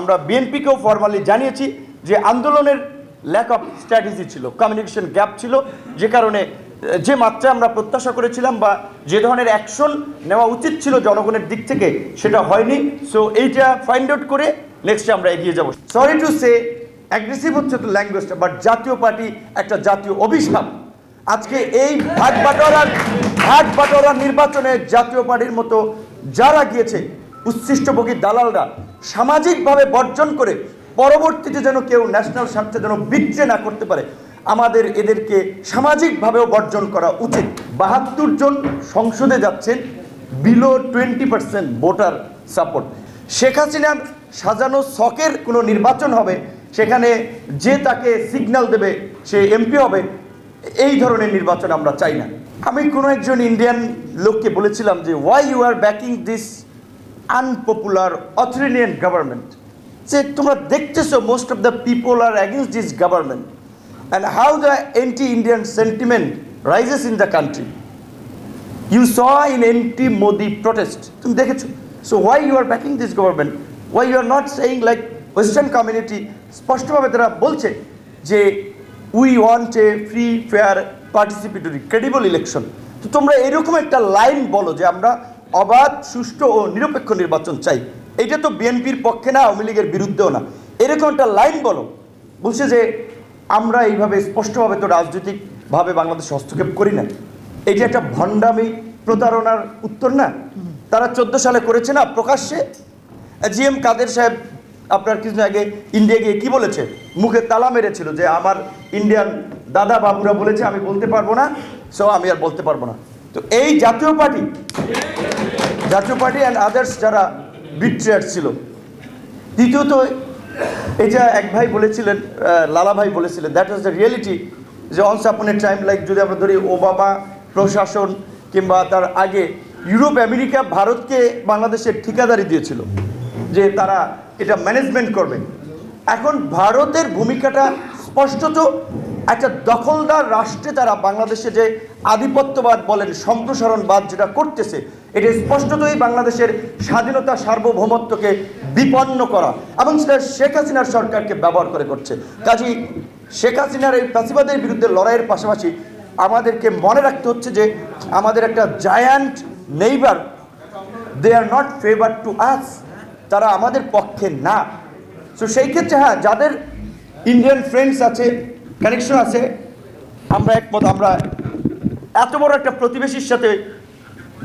আমরা বিএনপিকেও ফরমালি জানিয়েছি যে আন্দোলনের ল্যাক অফ স্ট্র্যাটেজি ছিল, কমিউনিকেশন গ্যাপ ছিল, যে কারণে যে মাত্রা আমরা প্রত্যাশা করেছিলাম বা যে ধরনের অ্যাকশন নেওয়া উচিত ছিল জনগণের দিক থেকে সেটা হয়নি। সো এইটা ফাইন্ড আউট করে নেক্সটে আমরা এগিয়ে যাব। সরি টু সে অ্যাগ্রেসিভ হচ্ছে তো ল্যাঙ্গুয়েজটা, বাট জাতীয় পার্টি একটা জাতীয় অভিশাপ। আজকে এই ভাগ বাটোয়ারা নির্বাচনে জাতীয় পার্টির মতো যারা গিয়েছে উচ্ছিষ্টভোগী দালালরা সামাজিকভাবে বর্জন করে পরবর্তীতে যেন কেউ ন্যাশনাল স্বার্থে যেন বিক্রে না করতে পারে, আমাদের এদেরকে সামাজিকভাবেও বর্জন করা উচিত। ৭২ জন সংসদে যাচ্ছেন, বিলো 20% ভোটার সাপোর্ট। শেখ হাসিনার সাজানো ছকের কোনো নির্বাচন হবে, সেখানে যে তাকে সিগন্যাল দেবে সে এমপি হবে, এই ধরনের নির্বাচন আমরা চাই না। আমি কোনো একজন ইন্ডিয়ান লোককে বলেছিলাম যে why you are backing this unpopular authoritarian government, যে তোমরা দেখতেছো most of the people are against this government and how the anti Indian sentiment rises in the country. You saw in anti Modi protest, তুমি দেখেছো। So why you are backing this government, why you are not saying like western community স্পষ্টভাবে তারা বলছে যে we want a free fair participatory credible election. তো তোমরা এরকম একটা লাইন বলো যে আমরা অবাধ, সুষ্ঠু ও নিরপেক্ষ নির্বাচন চাই। এইটা তো বিএনপির পক্ষে না, আওয়ামী লীগের বিরুদ্ধেও না। এরকম একটা লাইন বলো। বলছে যে আমরা এইভাবে স্পষ্টভাবে তো রাজনৈতিকভাবে বাংলাদেশে হস্তক্ষেপ করি না। এইটা একটা ভণ্ডামি, প্রতারণার উত্তর না? তারা 14 সালে করেছে না প্রকাশ্যে। জিএম কাদের সাহেব আপনার কিছুদিন আগে ইন্ডিয়া গিয়ে কী বলেছে, মুখে তালা মেরেছিল যে আমার ইন্ডিয়ান দাদা বাবুরা বলেছে আমি বলতে পারবো না, সো আমি আর বলতে পারবো না। তো এই জাতীয় পার্টি অ্যান্ড আদার্স যারা বিট্রেয়ার ছিল। দ্বিতীয়ত, এটা এক ভাই বলেছিলেন, লালা ভাই বলেছিলেন, দ্যাট ওয়াজ দ্য রিয়েলিটি, যে অনস আপন এ টাইম, লাইক যদি আমরা ধরি ওবামা প্রশাসন কিংবা তার আগে ইউরোপ, আমেরিকা ভারতকে বাংলাদেশের ঠিকাদারি দিয়েছিল যে তারা এটা ম্যানেজমেন্ট করবে। এখন ভারতের ভূমিকাটা স্পষ্টত একটা দখলদার রাষ্ট্রে তারা বাংলাদেশে যে আধিপত্যবাদ বলেন, সম্প্রসারণবাদ যেটা করতেছে, এটা স্পষ্টতই বাংলাদেশের স্বাধীনতা, সার্বভৌমত্বকে বিপন্ন করা, এবং সেটা শেখ হাসিনার সরকারকে ব্যবহার করে করছে। কাজেই শেখ হাসিনার এই ফ্যাসিবাদের বিরুদ্ধে লড়াইয়ের পাশাপাশি আমাদেরকে মনে রাখতে হচ্ছে যে আমাদের একটা giant neighbour, they are not favour to us, তারা আমাদের পক্ষে না। সো সেই ক্ষেত্রে হ্যাঁ, যাদের ইন্ডিয়ান ফ্রেন্ডস আছে, কানেকশন আছে, আমরা একমত। আমরা এত বড় একটা প্রতিবেশীর সাথে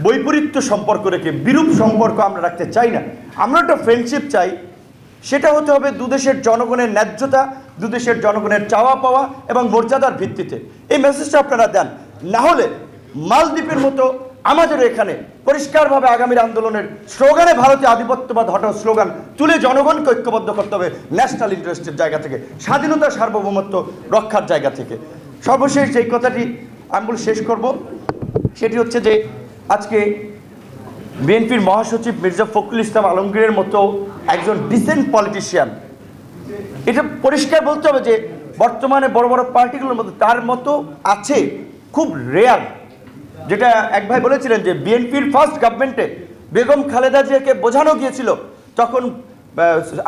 বৈপরীত্য সম্পর্ক রেখে বিরূপ সম্পর্ক আমরা রাখতে চাই না। আমরা একটা ফ্রেন্ডশিপ চাই, সেটা হতে হবে দুদেশের জনগণের ন্যায্যতা, দুদেশের জনগণের চাওয়া পাওয়া এবং মর্যাদার ভিত্তিতে। এই মেসেজটা আপনারা দেন, না হলে মালদ্বীপের মতো আমাদেরও এখানে পরিষ্কারভাবে আগামীর আন্দোলনের স্লোগানে ভারতীয় আধিপত্যবাদ হটাও স্লোগান তুলে জনগণকে ঐক্যবদ্ধ করতে হবে ন্যাশনাল ইন্টারেস্টের জায়গা থেকে, স্বাধীনতা, সার্বভৌমত্ব রক্ষার জায়গা থেকে। সর্বশেষ যেই কথাটি আমি বলে শেষ করব, সেটি হচ্ছে যে আজকে বিএনপির মহাসচিব মির্জা ফখরুল ইসলাম আলমগীরের মতো একজন ডিসেন্ট পলিটিশিয়ান, এটা পরিষ্কার বলতে হবে যে বর্তমানে বড় বড় পার্টিগুলোর মধ্যে তার মতো আছে, খুব রেয়ার। যেটা এক ভাই বলেছিলেন যে বিএনপির ফার্স্ট গভর্নমেন্টে বেগম খালেদা জিয়াকে বোঝানো গিয়েছিল, তখন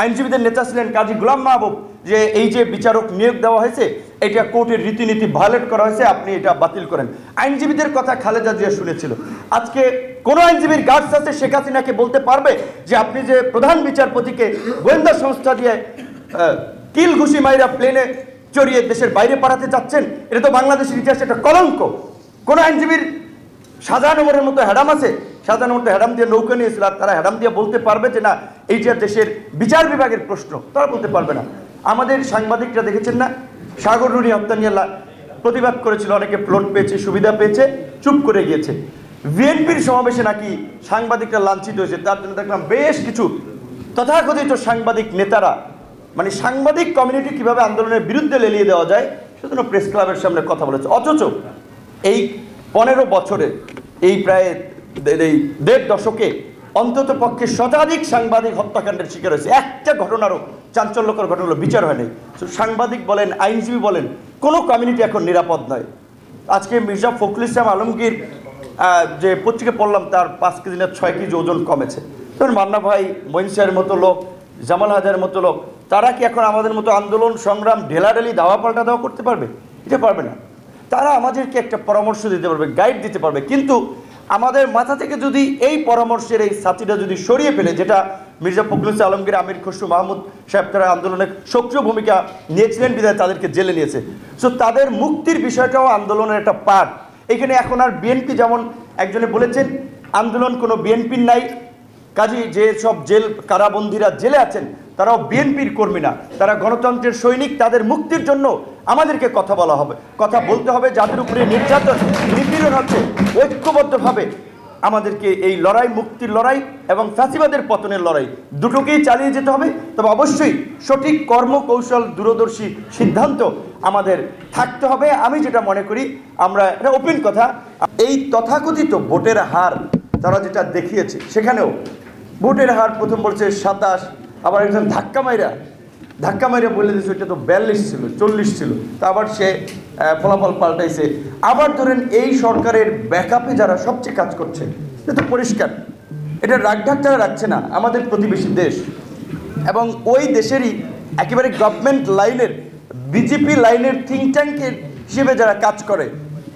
আইনজীবীদের নেতা ছিলেন কাজী গোলাম মাহবুব, যে এই যে বিচারক নিয়োগ দেওয়া হয়েছে এটা কোর্টের রীতিনীতি ভায়োলেট করা হয়েছে, আপনি এটা বাতিল করেন। আইনজীবীদের কথা খালেদা জিয়া শুনেছিল। আজকে কোনো আইনজীবীর গার্ডস আছে শেখ হাসিনাকে বলতে পারবে যে আপনি যে প্রধান বিচারপতিকে গোয়েন্দা সংস্থা দিয়ে কিল ঘুষি মাইরা প্লেনে চড়িয়ে দেশের বাইরে পাঠাতে চাচ্ছেন, এটা তো বাংলাদেশের ইতিহাসে একটা কলঙ্ক। কোনো আইনজীবীর শাহজাহানগরের মতো হ্যাডাম আছে, শাহজাহানের মতো হ্যাডাম দিয়ে নৌকা নিয়েছিল, আর তারা হ্যাডাম দিয়ে বলতে পারবে যে না এইটা দেশের বিচার বিভাগের প্রশ্ন? তারা বলতে পারবে না। আমাদের সাংবাদিকরা দেখেছেন না, সাগর রুনি হত্যা নিয়ে প্রতিবাদ করেছিল, অনেকে প্লট পেয়েছে, সুবিধা পেয়েছে, চুপ করে গিয়েছে। বিএনপির সমাবেশে নাকি সাংবাদিকরা লাঞ্ছিত হয়েছে, তার জন্য দেখলাম বেশ কিছু তথাকথিত সাংবাদিক নেতারা, মানে সাংবাদিক কমিউনিটি কিভাবে আন্দোলনের বিরুদ্ধে লেলিয়ে দেওয়া যায় সেজন্য প্রেস ক্লাবের সামনে কথা বলেছে। অথচ এই 15 বছরে, এই প্রায় এই 1.5 দশকে অন্তত পক্ষে শতাধিক সাংবাদিক হত্যাকাণ্ডের শিকার হয়েছে। একটা ঘটনারও, চাঞ্চল্যকর ঘটনার বিচার হয়নি। সাংবাদিক বলেন, আইনজীবী বলেন, কোনো কমিউনিটি এখন নিরাপদ নয়। আজকে মির্জা ফখরুল ইসলাম আলমগীর যে পত্রিকা পড়লাম, তার 5 কেজি না 6 কেজি ওজন কমেছে। তখন মান্না ভাই, মঈন সাহের মতো লোক জামাল হায়দারের মতো লোক, তারা কি এখন আমাদের মতো আন্দোলন সংগ্রাম ঢেলাঢেলি দাওয়া পাল্টা দেওয়া করতে পারবে? এটা পারবে না। তারা আমাদেরকে একটা পরামর্শ দিতে পারবে, গাইড দিতে পারবে, কিন্তু আমাদের মাথা থেকে যদি এই পরামর্শের এই সাথীটা যদি সরিয়ে ফেলে, যেটা মির্জা ফখরুল ইসলাম আলমগীর, আমির খসরু মাহমুদ সাহেব তারা আন্দোলনে সক্রিয় ভূমিকা নিয়েছিলেন বিধায় তাদেরকে জেলে নিয়েছে। সো তাদের মুক্তির বিষয়টাও আন্দোলনের একটা পার্ট। এখানে এখন আর বিএনপি, যেমন একজনে বলেছেন আন্দোলন কোনো বিএনপির নাই, কাজী যে সব জেল কারাবন্দীরা জেলে আছেন তারাও বিএনপির কর্মী না, তারা গণতন্ত্রের সৈনিক। তাদের মুক্তির জন্য আমাদেরকে কথা বলা হবে, কথা বলতে হবে। যাদের উপরে নির্যাতন নিপীড়ন হচ্ছে, ঐক্যবদ্ধভাবে আমাদেরকে এই লড়াই, মুক্তির লড়াই এবং ফ্যাসিবাদের পতনের লড়াই, দুটোকেই চালিয়ে যেতে হবে। তবে অবশ্যই সঠিক কর্মকৌশল, দূরদর্শী সিদ্ধান্ত আমাদের থাকতে হবে। আমি যেটা মনে করি, আমরা এটা ওপেন কথা, এই তথাকথিত ভোটের হার তারা যেটা দেখিয়েছে, সেখানেও ভোটের হার প্রথম বলছে 27, আবার একজন ধাক্কা মাইরা বলে দিয়েছে ওইটা তো 42 ছিল, 40 ছিল, তা আবার সে ফলাফল পাল্টাইছে। আবার ধরেন এই সরকারের ব্যাকআপে যারা সবচেয়ে কাজ করছে, এটা তো পরিষ্কার, এটা রাগঢাক তারা রাখছে না, আমাদের প্রতিবেশী দেশ এবং ওই দেশেরই একেবারে গভর্নমেন্ট লাইনের, বিজেপি লাইনের থিঙ্ক ট্যাঙ্কের হিসেবে যারা কাজ করে,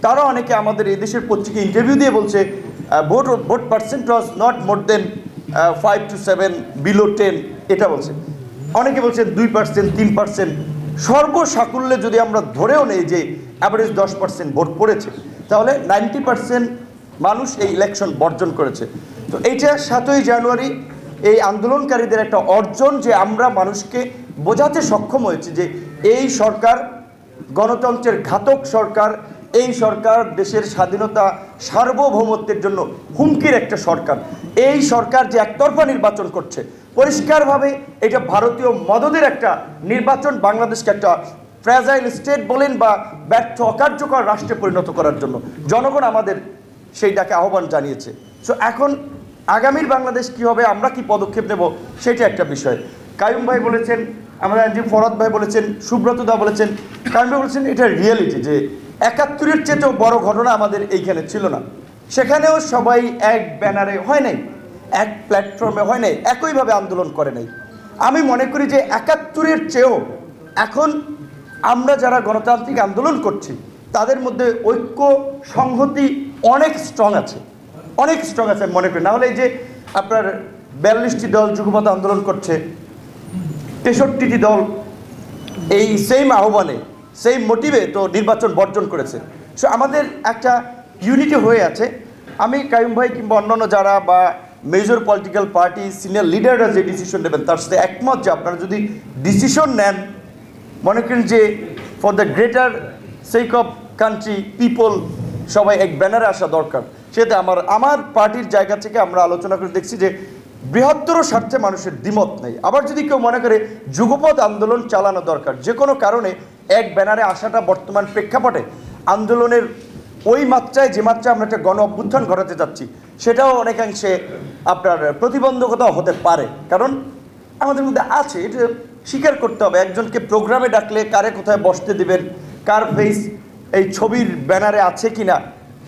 তারা অনেকে আমাদের এই দেশের পত্রিকা ইন্টারভিউ দিয়ে বলছে vote percent was not more than 5 to 7, below 10, এটা বলছে। অনেকে বলছে 2%, 3%। সর্বসাকুল্যে যদি আমরা ধরেও নেই যে অ্যাভারেজ 10% ভোট পড়েছে, তাহলে 90% মানুষ এই ইলেকশন বর্জন করেছে। তো এইটা 7ই জানুয়ারি এই আন্দোলনকারীদের একটা অর্জন, যে আমরা মানুষকে বোঝাতে সক্ষম হয়েছি যে এই সরকার গণতন্ত্রের ঘাতক সরকার, এই সরকার দেশের স্বাধীনতা সার্বভৌমত্বের জন্য হুমকির একটা সরকার। এই সরকার যে একতরফা নির্বাচন করছে, পরিষ্কারভাবে এটা ভারতীয় মদদের একটা নির্বাচন, বাংলাদেশকে একটা ফ্র্যাজাইল স্টেট বলেন বা ব্যর্থ অকার্যকর রাষ্ট্রে পরিণত করার জন্য জনগণ আমাদের সেইটাকে আহ্বান জানিয়েছে। সো এখন আগামীর বাংলাদেশ কী হবে, আমরা কি পদক্ষেপ নেব, সেটা একটা বিষয়। কাইয়ুম ভাই বলেছেন, আমাদের আইনজীবী ফরহাদ ভাই বলেছেন, সুব্রত দা বলেছেন, কাইয়ুম ভাই বলেছেন, এটা রিয়েলিটি যে 71-এর চেয়েও বড় ঘটনা আমাদের এইখানে ছিল না। সেখানেও সবাই এক ব্যানারে হয় নাই, এক প্ল্যাটফর্মে হয় নাই, একইভাবে আন্দোলন করে নাই। আমি মনে করি যে 71-এর চেয়েও এখন আমরা যারা গণতান্ত্রিক আন্দোলন করছি, তাদের মধ্যে ঐক্য সংহতি অনেক স্ট্রং আছে, অনেক স্ট্রং আছে আমি মনে করি। না হলে এই যে আপনার 42টি দল যুগপৎ আন্দোলন করছে, 63টি দল এই সেম আহ্বানে, সেই মোটিভে তো নির্বাচন বর্জন করেছে। সো আমাদের একটা ইউনিটি হয়ে আছে। আমি কাইয়ুম ভাই কিংবা অন্যান্য যারা বা মেজর পলিটিক্যাল পার্টি সিনিয়র লিডাররা যে ডিসিশন নেবেন, তার সাথে একমত যে আপনারা যদি ডিসিশন নেন, মনে করেন যে for the greater sake of country people, সবাই এক ব্যানারে আসা দরকার। সেটা আমার পার্টির জায়গা থেকে আমরা আলোচনা করে দেখছি যে বৃহত্তর স্বার্থে মানুষের দ্বিমত নেই। আবার যদি কেউ মনে করে যুগপৎ আন্দোলন চালানো দরকার, যে কোনো কারণে এক ব্যানারে আসাটা বর্তমান প্রেক্ষাপটে আন্দোলনের ওই মাত্রায়, যে মাত্রায় আমরা একটা গণ অভ্যুত্থান ঘটাতে যাচ্ছি, সেটাও অনেকাংশে আপনার প্রতিবন্ধকতাও হতে পারে। কারণ আমাদের মধ্যে আছে, এটা স্বীকার করতে হবে। একজনকে প্রোগ্রামে ডাকলে কারে কোথায় বসতে দিবেন, কার ফেস এই ছবির ব্যানারে আছে কি না,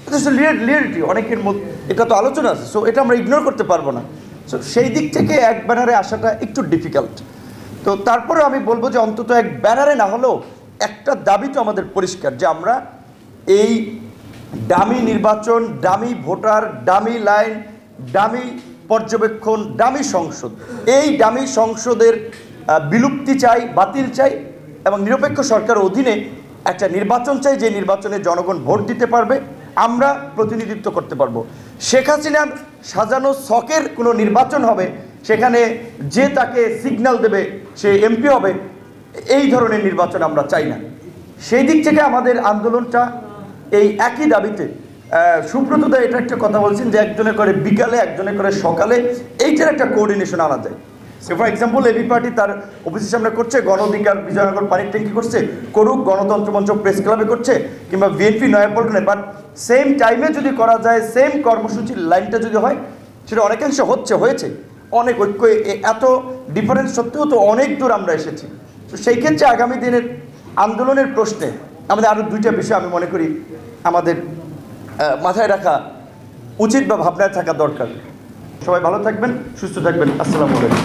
এটা রিয়েলিটি অনেকের মধ্যে, এটা তো আলোচনা আছে। সো এটা আমরা ইগনোর করতে পারবো না। সো সেই দিক থেকে এক ব্যানারে আসাটা একটু ডিফিকাল্ট। তো তারপরে আমি বলবো যে অন্তত এক ব্যানারে না হলেও একটা দাবি তো আমাদের পরিষ্কার, যে আমরা এই ডামি নির্বাচন, dummy voter, dummy line, dummy পর্যবেক্ষণ, ডামি সংসদ, এই ডামি সংসদের বিলুপ্তি চাই, বাতিল চাই এবং নিরপেক্ষ সরকারের অধীনে একটা নির্বাচন চাই, যে নির্বাচনে জনগণ ভোট দিতে পারবে, আমরা প্রতিনিধিত্ব করতে পারবো। শেখ হাসিনার সাজানো ছকের কোনো নির্বাচন হবে, সেখানে যে তাকে সিগন্যাল দেবে সে এমপি হবে, এই ধরনের নির্বাচন আমরা চাই না। সেই দিক থেকে আমাদের আন্দোলনটা এই একই দাবিতে। সুব্রত দা এটা একটা কথা বলছেন যে একজনে করে বিকালে, একজনে করে সকালে, এইটার একটা কোঅর্ডিনেশন আনা যায়। ফর এক্সাম্পল, এবি পার্টি তার অফিসের সামনে করছে, গণ অধিকার বিজয়নগর পানির ট্যাঙ্কি করছে, করুক, গণতন্ত্র মঞ্চ প্রেস ক্লাবে করছে, কিংবা বিএনপি নয়াপল্টনে। বাট সেম টাইমে যদি করা যায়, সেম কর্মসূচির লাইনটা যদি হয়, সেটা অনেকাংশে হয়েছে। অনেক ঐক্য, এত ডিফারেন্স সত্ত্বেও তো অনেক দূর আমরা এসেছি। তো সেই ক্ষেত্রে আগামী দিনের আন্দোলনের প্রশ্নে আমাদের আরও দুইটা বিষয় আমি মনে করি আমাদের মাথায় রাখা উচিত বা ভাবনায় থাকা দরকার। সবাই ভালো থাকবেন, সুস্থ থাকবেন। আসসালামু আলাইকুম।